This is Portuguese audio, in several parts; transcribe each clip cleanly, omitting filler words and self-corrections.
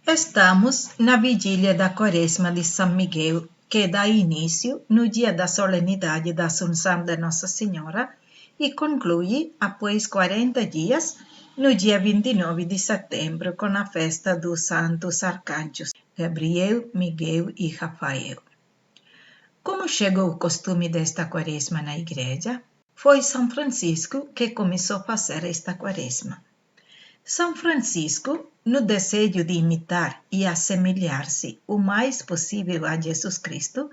Estamos na vigília da Quaresma de São Miguel, que dá início no dia da solenidade da Assunção de Nossa Senhora e conclui, após 40 dias, no dia 29 de setembro, com a festa dos santos arcanjos Gabriel, Miguel e Rafael. Como chegou o costume desta Quaresma na Igreja? Foi São Francisco que começou a fazer esta Quaresma. São Francisco, no desejo de imitar e assemelhar-se o mais possível a Jesus Cristo,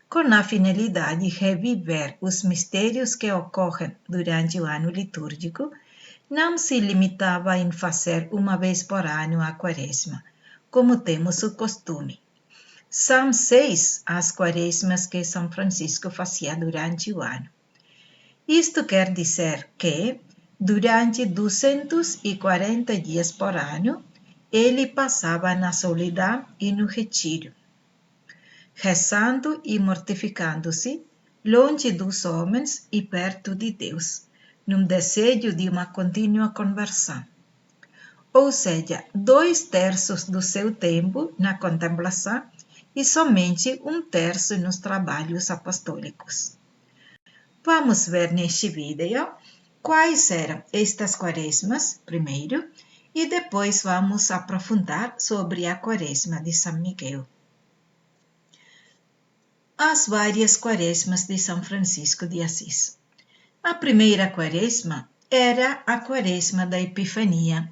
com a finalidade de reviver os mistérios que ocorrem durante o ano litúrgico, não se limitava em fazer uma vez por ano a Quaresma, como temos o costume. São 6 as Quaresmas que São Francisco fazia durante o ano. Isto quer dizer que, durante 240 dias por ano, ele passava na solidão e no retiro, rezando e mortificando-se, longe dos homens e perto de Deus, num desejo de uma contínua conversão. Ou seja, 2/3 do seu tempo na contemplação e somente 1/3 nos trabalhos apostólicos. Vamos ver neste vídeo quais eram estas Quaresmas, primeiro, e depois vamos aprofundar sobre a Quaresma de São Miguel. As várias Quaresmas de São Francisco de Assis. A primeira Quaresma era a Quaresma da Epifania,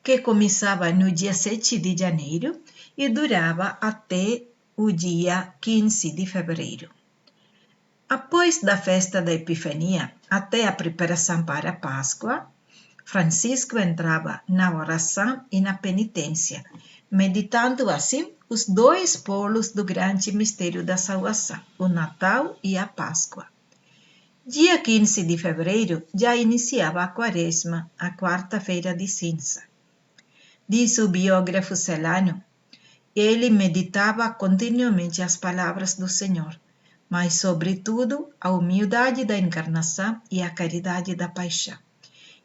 que começava no dia 7 de janeiro e durava até o dia 15 de fevereiro. Após da festa da Epifania até a preparação para a Páscoa, Francisco entrava na oração e na penitência, meditando assim os 2 polos do grande mistério da salvação, o Natal e a Páscoa. Dia 15 de fevereiro já iniciava a Quaresma, a quarta-feira de cinza. Diz o biógrafo Celano, ele meditava continuamente as palavras do Senhor, mas, sobretudo, a humildade da encarnação e a caridade da paixão,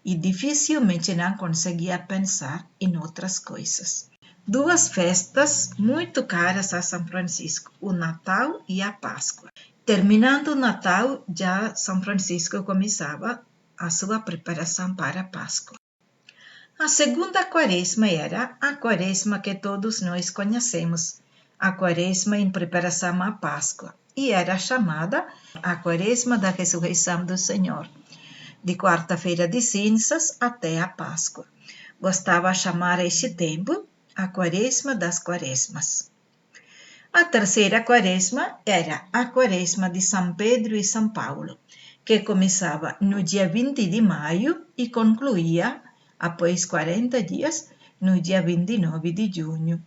e dificilmente não conseguia pensar em outras coisas. 2 festas muito caras a São Francisco, o Natal e a Páscoa. Terminando o Natal, já São Francisco começava a sua preparação para a Páscoa. A segunda Quaresma era a Quaresma que todos nós conhecemos, a Quaresma em preparação à Páscoa, e era chamada a Quaresma da Ressurreição do Senhor, de quarta-feira de cinzas até a Páscoa. Gostava de chamar este tempo a Quaresma das Quaresmas. A terceira Quaresma era a Quaresma de São Pedro e São Paulo, que começava no dia 20 de maio e concluía, após 40 dias, no dia 29 de junho.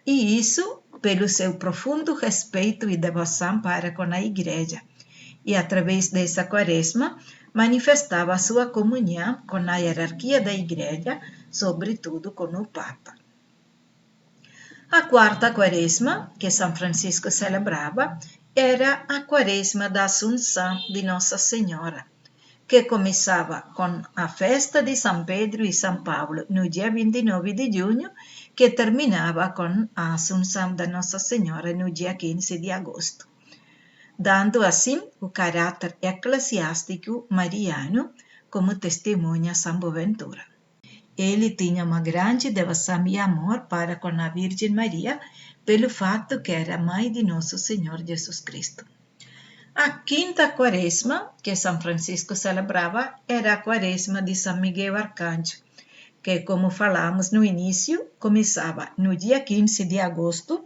E isso pelo seu profundo respeito e devoção para com a Igreja, e através dessa Quaresma manifestava sua comunhão com a hierarquia da Igreja, sobretudo com o Papa. A quarta Quaresma, que São Francisco celebrava, era a Quaresma da Assunção de Nossa Senhora, que começava com a festa de São Pedro e São Paulo no dia 29 de junho, que terminava com a Assunção da Nossa Senhora no dia 15 de agosto, dando assim o caráter eclesiástico mariano, como testemunha São Boaventura. Ele tinha uma grande devoção e amor para com a Virgem Maria, pelo fato que era mãe de Nosso Senhor Jesus Cristo. A quinta Quaresma, que São Francisco celebrava, era a Quaresma de São Miguel Arcanjo, que, como falamos no início, começava no dia 15 de agosto,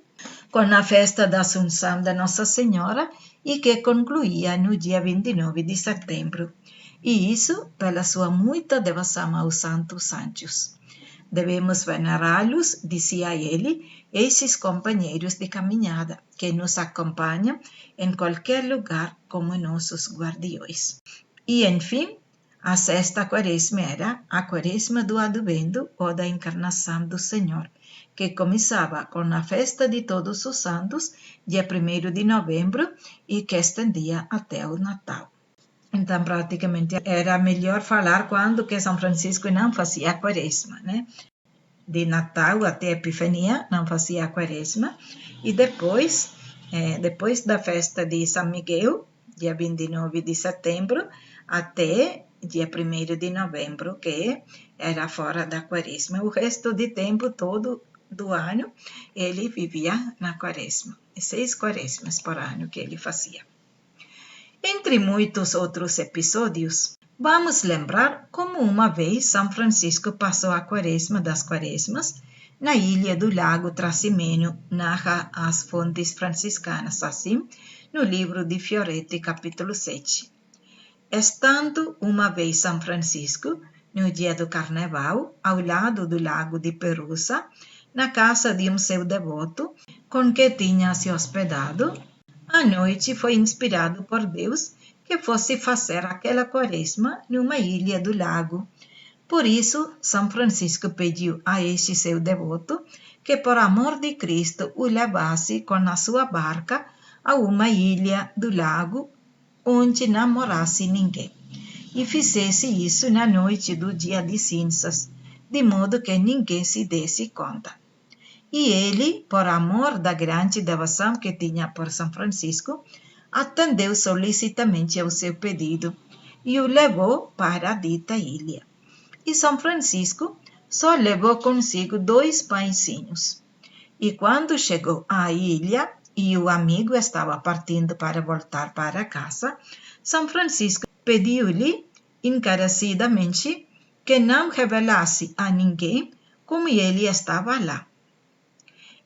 com a festa da Assunção da Nossa Senhora, e que concluía no dia 29 de setembro, e isso pela sua muita devoção aos santos anjos. Devemos venerá-los, dizia ele, esses companheiros de caminhada, que nos acompanham em qualquer lugar como nossos guardiões. E, enfim, a sexta Quaresma era a Quaresma do Advento ou da Encarnação do Senhor, que começava com a festa de Todos os Santos, dia 1º de novembro, e que estendia até o Natal. Então, praticamente, era melhor falar quando que São Francisco não fazia a Quaresma, né? de Natal até Epifania, não fazia a quaresma. E depois da festa de São Miguel, dia 29 de setembro, até dia 1º de novembro, que era fora da quaresma. O resto de tempo todo do ano, ele vivia na quaresma. 6 quaresmas por ano que ele fazia. Entre muitos outros episódios, vamos lembrar como uma vez São Francisco passou a quaresma das quaresmas na ilha do Lago Trasimeno, narra as fontes franciscanas assim, no livro de Fioretti, capítulo 7. Estando uma vez São Francisco, no dia do Carnaval, ao lado do Lago de Perusa, na casa de um seu devoto, com que tinha se hospedado, à noite foi inspirado por Deus que fosse fazer aquela quaresma numa ilha do lago. Por isso, São Francisco pediu a este seu devoto que, por amor de Cristo, o levasse com a sua barca a uma ilha do lago onde não morasse ninguém, e fizesse isso na noite do dia de cinzas, de modo que ninguém se desse conta. E ele, por amor da grande devoção que tinha por São Francisco, atendeu solicitamente ao seu pedido e o levou para a dita ilha. E São Francisco só levou consigo 2 pãezinhos. E quando chegou à ilha e o amigo estava partindo para voltar para casa, São Francisco pediu-lhe encarecidamente que não revelasse a ninguém como ele estava lá,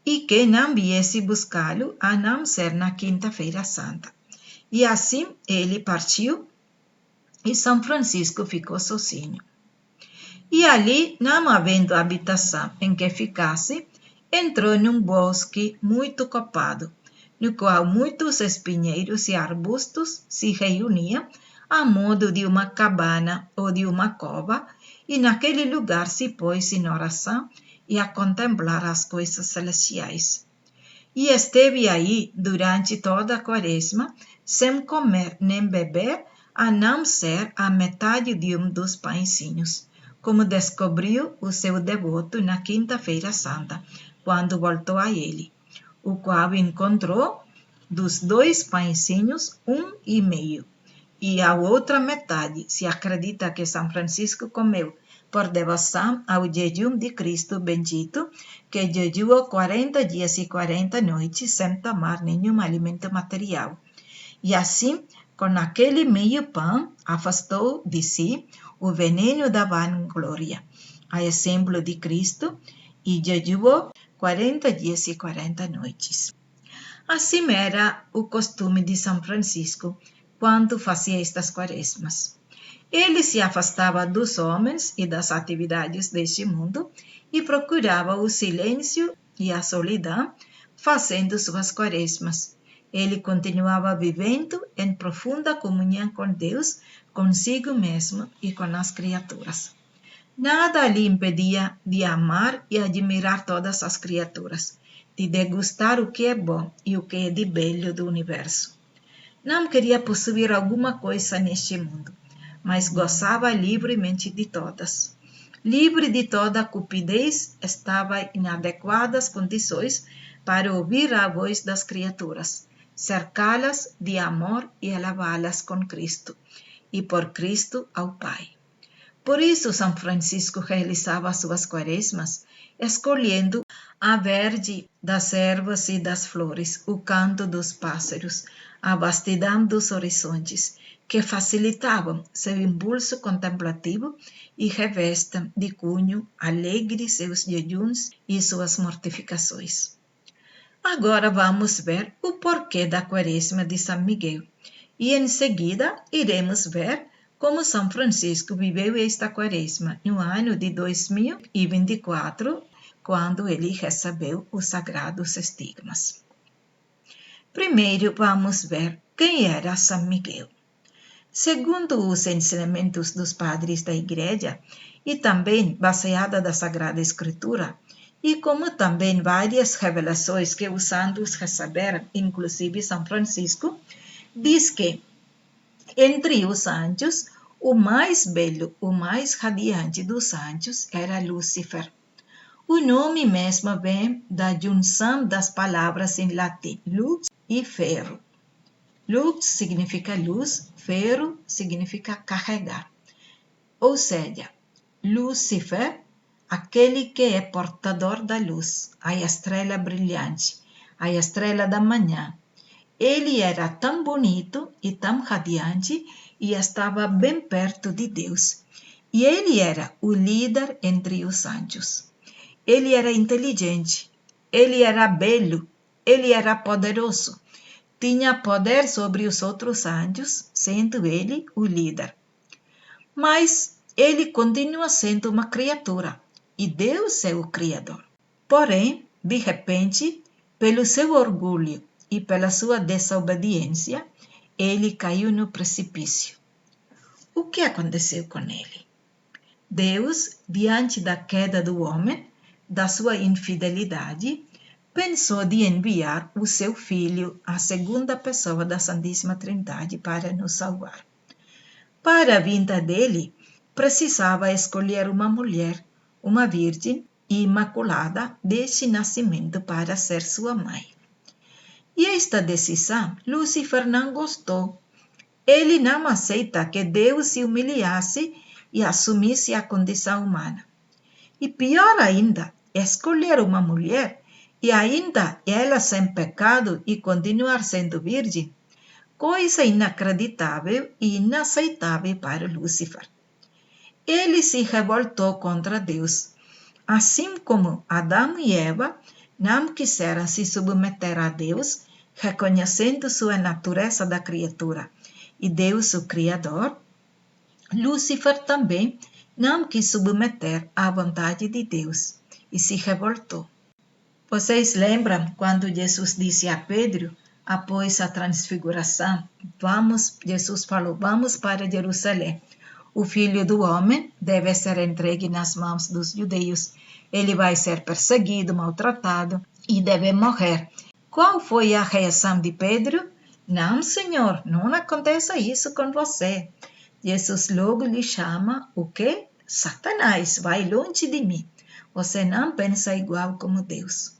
e que não viesse buscá-lo a não ser na quinta-feira santa. E assim ele partiu e São Francisco ficou sozinho. E ali, não havendo habitação em que ficasse, entrou num bosque muito copado, no qual muitos espinheiros e arbustos se reuniam a modo de uma cabana ou de uma cova, e naquele lugar se pôs em oração e a contemplar as coisas celestiais. E esteve aí durante toda a quaresma, sem comer nem beber, a não ser a metade de um dos pãezinhos, como descobriu o seu devoto na quinta-feira santa, quando voltou a ele, o qual encontrou dos 2 pãezinhos 1,5, e a outra metade se acredita que São Francisco comeu por devoção ao jejum de Cristo bendito, que jejuou 40 dias e 40 noites sem tomar nenhum alimento material. E assim, com aquele meio pão, afastou de si o veneno da vanglória, a exemplo de Cristo, e jejuou 40 dias e 40 noites. Assim era o costume de São Francisco quando fazia estas quaresmas. Ele se afastava dos homens e das atividades deste mundo e procurava o silêncio e a solidão, fazendo suas quaresmas. Ele continuava vivendo em profunda comunhão com Deus, consigo mesmo e com as criaturas. Nada lhe impedia de amar e admirar todas as criaturas, de degustar o que é bom e o que é de belo do universo. Não queria possuir alguma coisa neste mundo, mas gozava livremente de todas. Livre de toda cupidez, estava em adequadas condições para ouvir a voz das criaturas, cercá-las de amor e elevá-las com Cristo, e por Cristo ao Pai. Por isso, São Francisco realizava suas quaresmas, escolhendo a verde das ervas e das flores, o canto dos pássaros, a vastidão dos horizontes, que facilitavam seu impulso contemplativo e revestem de cunho alegre seus jejuns e suas mortificações. Agora vamos ver o porquê da quaresma de São Miguel, e em seguida iremos ver como São Francisco viveu esta quaresma no ano de 2024, quando ele recebeu os sagrados estigmas. Primeiro vamos ver quem era São Miguel. Segundo os ensinamentos dos padres da Igreja, e também baseada da Sagrada Escritura, e como também várias revelações que os santos receberam, inclusive São Francisco, diz que, entre os anjos, o mais belo, o mais radiante dos anjos era Lúcifer. O nome mesmo vem da junção das palavras em latim, lux e ferro. Lux significa luz, ferro significa carregar. Ou seja, Lúcifer, aquele que é portador da luz, a estrela brilhante, a estrela da manhã. Ele era tão bonito e tão radiante e estava bem perto de Deus. E ele era o líder entre os anjos. Ele era inteligente, ele era belo, ele era poderoso. Tinha poder sobre os outros anjos, sendo ele o líder. Mas ele continua sendo uma criatura e Deus é o Criador. Porém, de repente, pelo seu orgulho e pela sua desobediência, ele caiu no precipício. O que aconteceu com ele? Deus, diante da queda do homem, da sua infidelidade, pensou de enviar o seu Filho, a segunda pessoa da Santíssima Trindade, para nos salvar. Para a vinda dele, precisava escolher uma mulher, uma virgem e imaculada desde nascimento para ser sua mãe. E esta decisão, Lúcifer não gostou. Ele não aceita que Deus se humilhasse e assumisse a condição humana. E pior ainda, escolher uma mulher e ainda ela sem pecado e continuar sendo virgem, coisa inacreditável e inaceitável para Lúcifer. Ele se revoltou contra Deus, assim como Adão e Eva não quiseram se submeter a Deus, reconhecendo sua natureza da criatura e Deus o Criador. Lúcifer também não quis submeter à vontade de Deus e se revoltou. Vocês lembram quando Jesus disse a Pedro, após a transfiguração, Jesus falou, vamos para Jerusalém. O Filho do Homem deve ser entregue nas mãos dos judeus. Ele vai ser perseguido, maltratado e deve morrer. Qual foi a reação de Pedro? Não, Senhor, não aconteça isso com você. Jesus logo lhe chama o quê? Satanás, vai longe de mim. Você não pensa igual como Deus.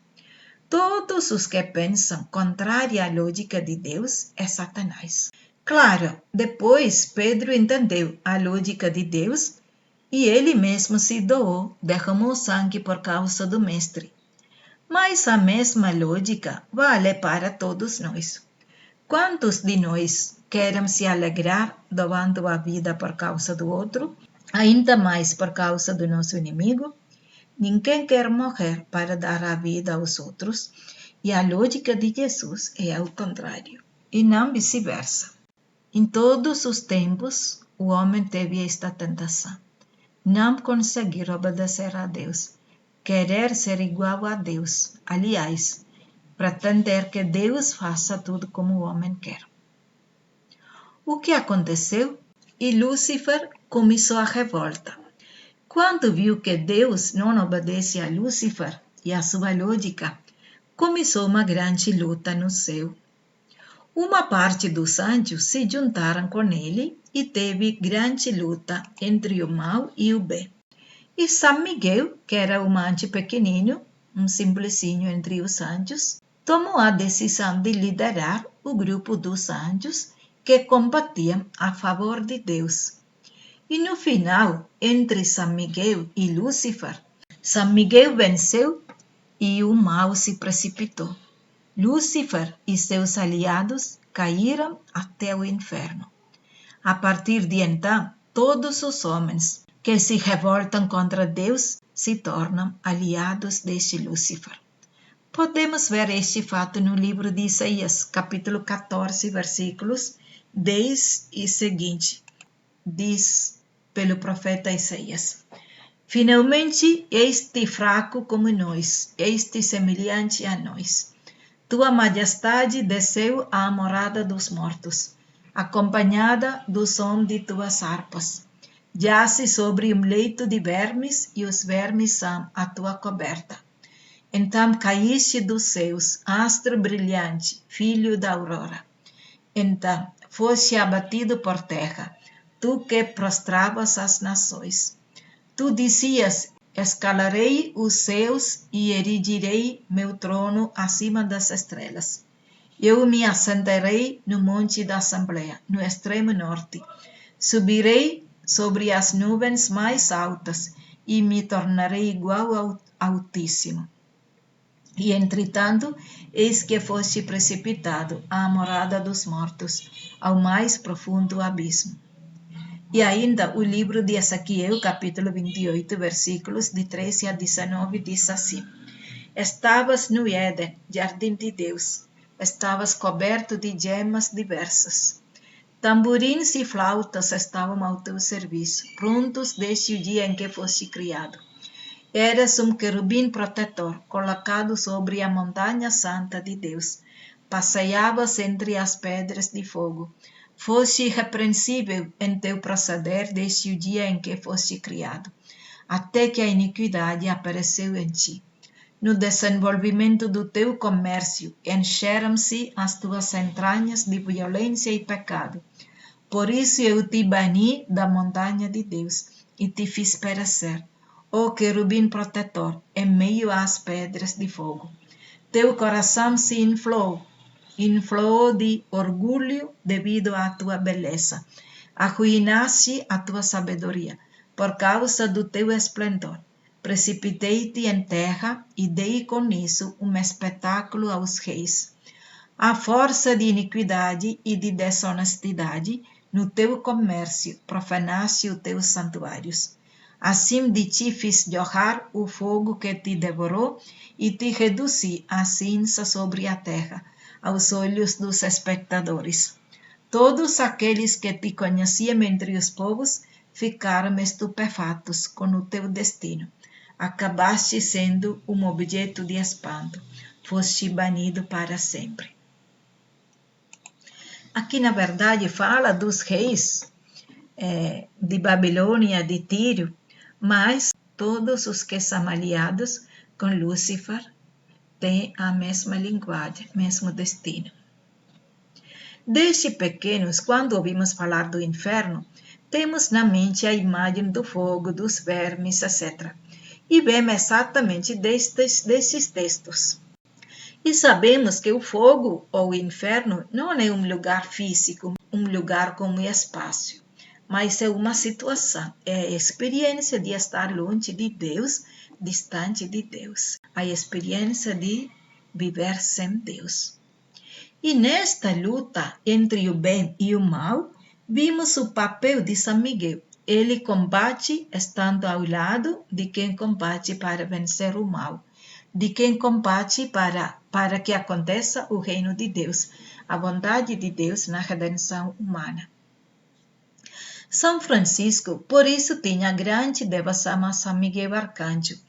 Todos os que pensam contrário à lógica de Deus é Satanás. Claro, depois Pedro entendeu a lógica de Deus e ele mesmo se doou, derramou sangue por causa do Mestre. Mas a mesma lógica vale para todos nós. Quantos de nós querem se alegrar doando a vida por causa do outro, ainda mais por causa do nosso inimigo? Ninguém quer morrer para dar a vida aos outros, e a lógica de Jesus é ao contrário, e não vice-versa. Em todos os tempos, o homem teve esta tentação. Não conseguir obedecer a Deus, querer ser igual a Deus, aliás, pretender que Deus faça tudo como o homem quer. O que aconteceu? E Lúcifer começou a revolta. Quando viu que Deus não obedece a Lúcifer e a sua lógica, começou uma grande luta no céu. Uma parte dos anjos se juntaram com ele e teve grande luta entre o mal e o bem. E São Miguel, que era um anjo pequenino, um simplesinho entre os anjos, tomou a decisão de liderar o grupo dos anjos que combatiam a favor de Deus. E no final, entre São Miguel e Lúcifer, São Miguel venceu e o mal se precipitou. Lúcifer e seus aliados caíram até o inferno. A partir de então, todos os homens que se revoltam contra Deus se tornam aliados deste Lúcifer. Podemos ver este fato no livro de Isaías, capítulo 14, versículos 10 e seguinte. Diz pelo profeta Isaías: finalmente, este fraco como nós, este semelhante a nós. Tua majestade desceu à morada dos mortos, acompanhada do som de tuas harpas. Jace sobre um leito de vermes e os vermes são a tua coberta. Então caíste dos céus, astro brilhante, filho da aurora. Então foste abatido por terra, tu que prostravas as nações. Tu dizias, Escalarei os céus e erigirei meu trono acima das estrelas. Eu me assentarei no monte da Assembleia, no extremo norte. Subirei sobre as nuvens mais altas e me tornarei igual ao Altíssimo. E, entretanto, eis que foste precipitado à morada dos mortos, ao mais profundo abismo. E ainda o livro de Ezequiel, capítulo 28, versículos de 13 a 19, diz assim: Estavas no Éden, jardim de Deus, estavas coberto de gemas diversas. Tamborins e flautas estavam ao teu serviço, prontos desde o dia em que foste criado. Eras um querubim protetor, colocado sobre a montanha santa de Deus. Passeavas entre as pedras de fogo. Foste irrepreensível em teu proceder desde o dia em que foste criado, até que a iniquidade apareceu em ti. No desenvolvimento do teu comércio, encheram-se as tuas entranhas de violência e pecado. Por isso eu te bani da montanha de Deus e te fiz perecer, ó querubim protetor, em meio às pedras de fogo. Teu coração se inflou de orgulho devido à tua beleza. Arruinaste a tua sabedoria por causa do teu esplendor. Precipitei-te em terra e dei com isso um espetáculo aos reis. À força de iniquidade e de desonestidade, no teu comércio profanaste os teus santuários. Assim de ti fiz jorrar o fogo que te devorou e te reduzi a cinza sobre a terra, aos olhos dos espectadores. Todos aqueles que te conheciam entre os povos ficaram estupefatos com o teu destino. Acabaste sendo um objeto de espanto. Foste banido para sempre. Aqui, na verdade, fala dos reis de Babilônia, de Tiro, mas todos os que são aliados com Lúcifer têm a mesma linguagem, mesmo destino. Desde pequenos, quando ouvimos falar do inferno, temos na mente a imagem do fogo, dos vermes, etc. E vemos exatamente desses textos. E sabemos que o fogo ou o inferno não é um lugar físico, um lugar como espaço, mas é uma situação, é a experiência de estar longe de Deus, distante de Deus, a experiência de viver sem Deus. E nesta luta entre o bem e o mal, vimos o papel de São Miguel. Ele combate estando ao lado de quem combate para vencer o mal, de quem combate para que aconteça o reino de Deus, a vontade de Deus na redenção humana. São Francisco, por isso, tinha grande devoção a São Miguel Arcanjo.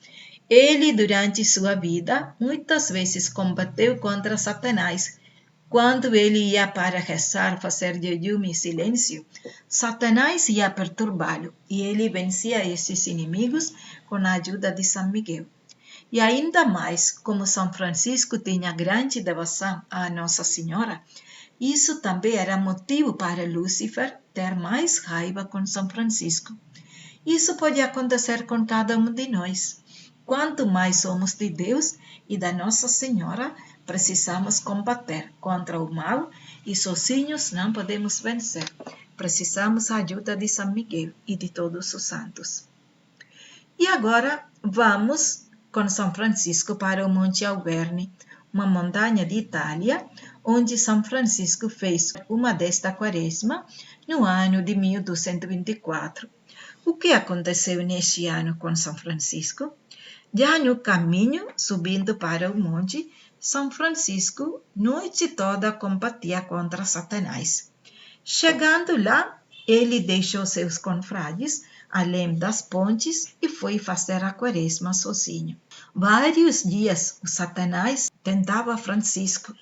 Ele, durante sua vida, muitas vezes combateu contra Satanás. Quando ele ia para rezar, fazer jejum e silêncio, Satanás ia perturbá-lo e ele vencia esses inimigos com a ajuda de São Miguel. E ainda mais, como São Francisco tinha grande devoção a Nossa Senhora, isso também era motivo para Lúcifer ter mais raiva com São Francisco. Isso pode acontecer com cada um de nós. Quanto mais somos de Deus e da Nossa Senhora, precisamos combater contra o mal e sozinhos não podemos vencer. Precisamos da ajuda de São Miguel e de todos os santos. E agora vamos com São Francisco para o Monte Alverne, uma montanha de Itália, onde São Francisco fez uma desta quaresma no ano de 1224. O que aconteceu neste ano com São Francisco? Já no caminho, subindo para o monte, São Francisco, noite toda, combatia contra Satanás. Chegando lá, ele deixou seus confrades além das pontes e foi fazer a quaresma sozinho. Vários dias o Satanás tentava Francisco.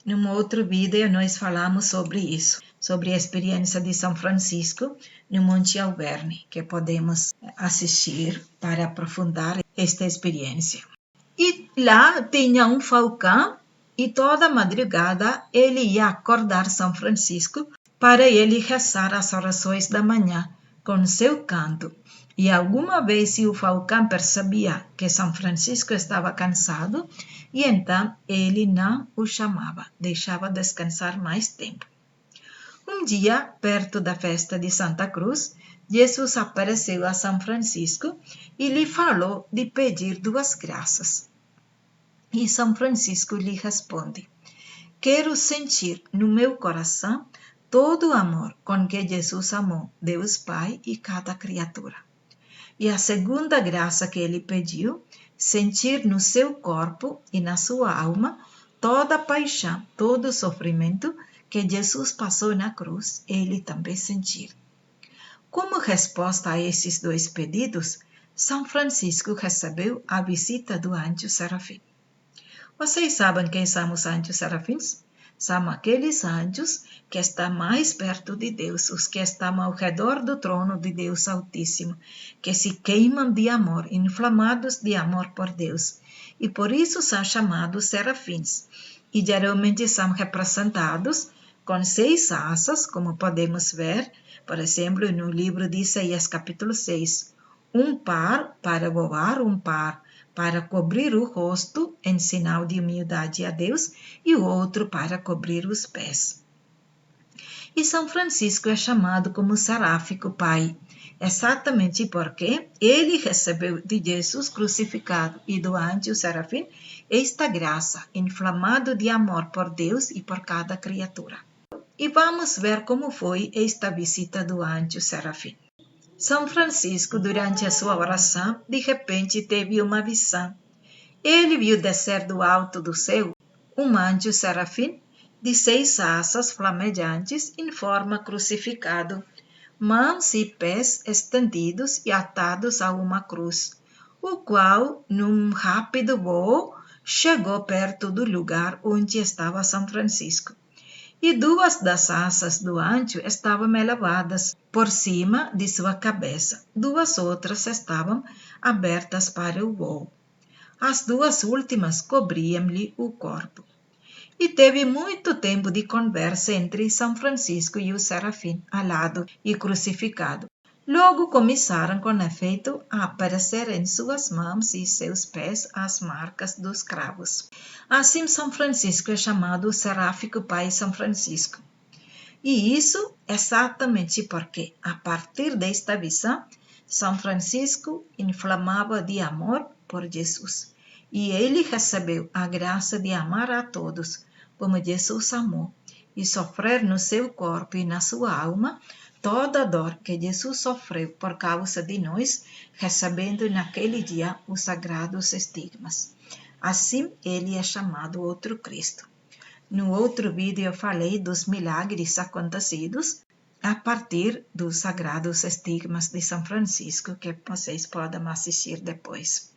Num outro vídeo nós falamos sobre isso, sobre a experiência de São Francisco no Monte Alverne, que podemos assistir para aprofundar esta experiência. E lá tinha um falcão e toda madrugada ele ia acordar São Francisco para ele rezar as orações da manhã com seu canto. E alguma vez o falcão percebia que São Francisco estava cansado, e então ele não o chamava, deixava descansar mais tempo. Um dia, perto da festa de Santa Cruz, Jesus apareceu a São Francisco e lhe falou de pedir 2 graças. E São Francisco lhe responde: quero sentir no meu coração todo o amor com que Jesus amou Deus Pai e cada criatura. E a segunda graça que ele pediu, sentir no seu corpo e na sua alma toda a paixão, todo o sofrimento que Jesus passou na cruz, ele também sentir. Como resposta a esses 2 pedidos, São Francisco recebeu a visita do anjo serafim. Vocês sabem quem são os anjos serafins? São aqueles anjos que estão mais perto de Deus, os que estão ao redor do trono de Deus Altíssimo, que se queimam de amor, inflamados de amor por Deus, e por isso são chamados serafins. E geralmente são representados com 6 asas, como podemos ver, por exemplo, no livro de Isaías, capítulo 6. Um par para voar, um par para cobrir o rosto, em sinal de humildade a Deus, e o outro para cobrir os pés. E São Francisco é chamado como seráfico pai, exatamente porque ele recebeu de Jesus crucificado e do anjo serafim esta graça, inflamado de amor por Deus e por cada criatura. E vamos ver como foi esta visita do anjo serafim. São Francisco, durante a sua oração, de repente teve uma visão. Ele viu descer do alto do céu um anjo serafim de 6 asas flamejantes em forma crucificado, mãos e pés estendidos e atados a uma cruz, o qual, num rápido voo, chegou perto do lugar onde estava São Francisco. E 2 das asas do anjo estavam elevadas por cima de sua cabeça. 2 outras estavam abertas para o voo. As 2 últimas cobriam-lhe o corpo. E teve muito tempo de conversa entre São Francisco e o serafim, alado e crucificado. Logo começaram, com efeito, a aparecer em suas mãos e seus pés as marcas dos cravos. Assim, São Francisco é chamado seráfico pai São Francisco. E isso exatamente porque, a partir desta visão, São Francisco inflamava de amor por Jesus. E ele recebeu a graça de amar a todos, como Jesus amou, e sofrer no seu corpo e na sua alma toda a dor que Jesus sofreu por causa de nós, recebendo naquele dia os sagrados estigmas. Assim, ele é chamado outro Cristo. No outro vídeo eu falei dos milagres acontecidos a partir dos sagrados estigmas de São Francisco, que vocês podem assistir depois.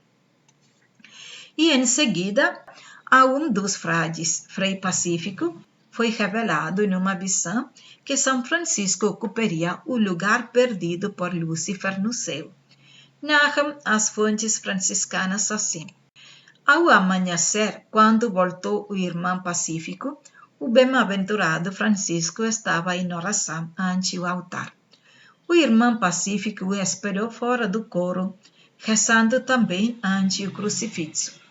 E em seguida, a um dos frades, Frei Pacífico, foi revelado numa visão que São Francisco ocuparia o lugar perdido por Lúcifer no céu. Narram as fontes franciscanas assim. Ao amanhecer, quando voltou o irmão Pacífico, o bem-aventurado Francisco estava em oração ante o altar. O irmão Pacífico o esperou fora do coro, rezando também ante o crucifixo.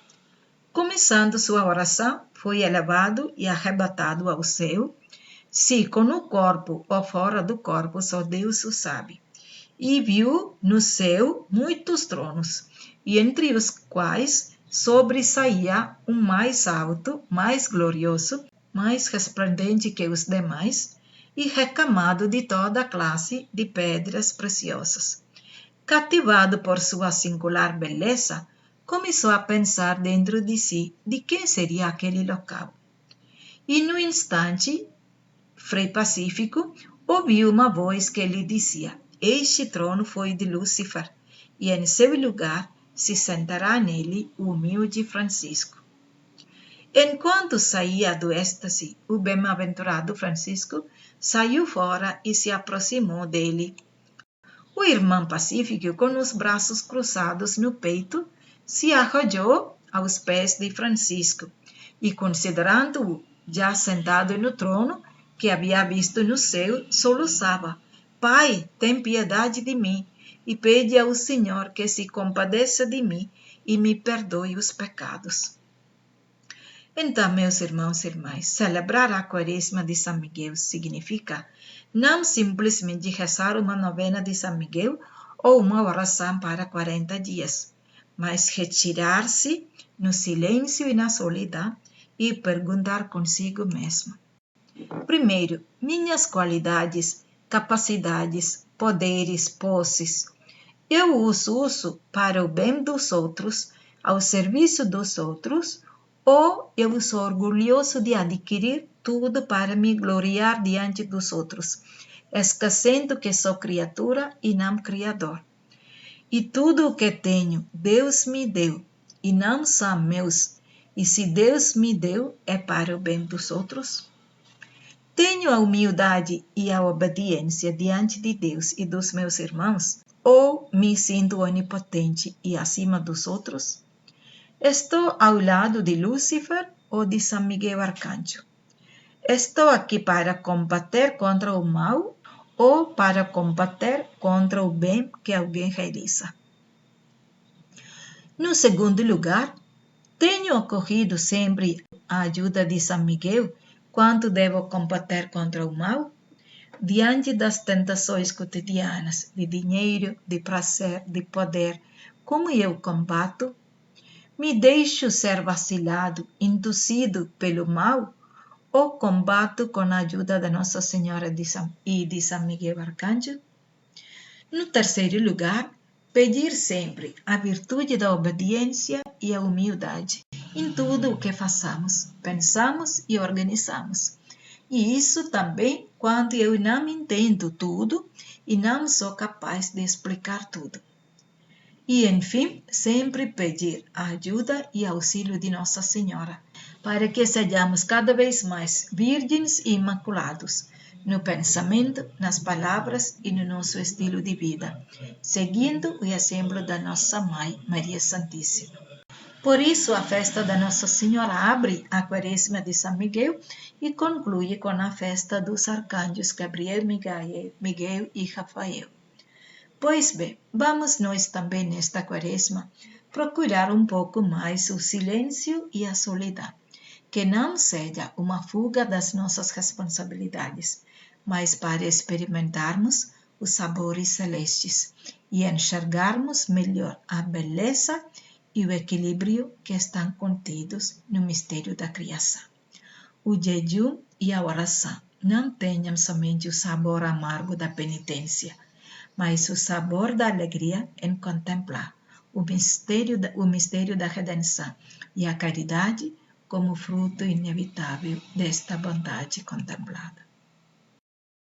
Começando sua oração, foi elevado e arrebatado ao céu, se com o corpo ou fora do corpo, só Deus o sabe. E viu no céu muitos tronos, e entre os quais sobressaía um mais alto, mais glorioso, mais resplendente que os demais, e recamado de toda classe de pedras preciosas. Cativado por sua singular beleza, começou a pensar dentro de si de quem seria aquele local. E no instante, Frei Pacífico ouviu uma voz que lhe dizia: este trono foi de Lúcifer, e em seu lugar se sentará nele o humilde Francisco. Enquanto saía do êxtase, o bem-aventurado Francisco saiu fora e se aproximou dele. O irmão Pacífico, com os braços cruzados no peito, se arrojou aos pés de Francisco e, considerando-o já sentado no trono que havia visto no céu, soluçava: Pai, tem piedade de mim, e pede ao Senhor que se compadeça de mim e me perdoe os pecados. Então, meus irmãos e irmãs, celebrar a Quaresma de São Miguel significa não simplesmente rezar uma novena de São Miguel ou uma oração para 40 dias, mas retirar-se no silêncio e na solidão e perguntar consigo mesmo. Primeiro, minhas qualidades, capacidades, poderes, posses, eu os uso para o bem dos outros, ao serviço dos outros, ou eu sou orgulhoso de adquirir tudo para me gloriar diante dos outros, esquecendo que sou criatura e não criador. E tudo o que tenho, Deus me deu, e não são meus, e se Deus me deu, é para o bem dos outros? Tenho a humildade e a obediência diante de Deus e dos meus irmãos? Ou me sinto onipotente e acima dos outros? Estou ao lado de Lúcifer ou de São Miguel Arcanjo? Estou aqui para combater contra o mal ou para combater contra o bem que alguém realiza? No segundo lugar, tenho ocorrido sempre a ajuda de São Miguel quando devo combater contra o mal? Diante das tentações cotidianas de dinheiro, de prazer, de poder, como eu combato? Me deixo ser vacilado, induzido pelo mal, ou combato com a ajuda da Nossa Senhora e de São Miguel Arcanjo? No terceiro lugar, pedir sempre a virtude da obediência e a humildade em tudo o que façamos, pensamos e organizamos. E isso também quando eu não entendo tudo e não sou capaz de explicar tudo. E, enfim, sempre pedir a ajuda e auxílio de Nossa Senhora, para que sejamos cada vez mais virgens e imaculados, no pensamento, nas palavras e no nosso estilo de vida, seguindo o exemplo da nossa Mãe, Maria Santíssima. Por isso, a festa da Nossa Senhora abre a Quaresma de São Miguel e conclui com a festa dos arcanjos Gabriel, Miguel e Rafael. Pois bem, vamos nós também nesta Quaresma procurar um pouco mais o silêncio e a solidão, que não seja uma fuga das nossas responsabilidades, mas para experimentarmos os sabores celestes e enxergarmos melhor a beleza e o equilíbrio que estão contidos no mistério da criação. O jejum e a oração não tenham somente o sabor amargo da penitência, mas o sabor da alegria em contemplar o mistério da redenção e a caridade como fruto inevitável desta bondade contemplada.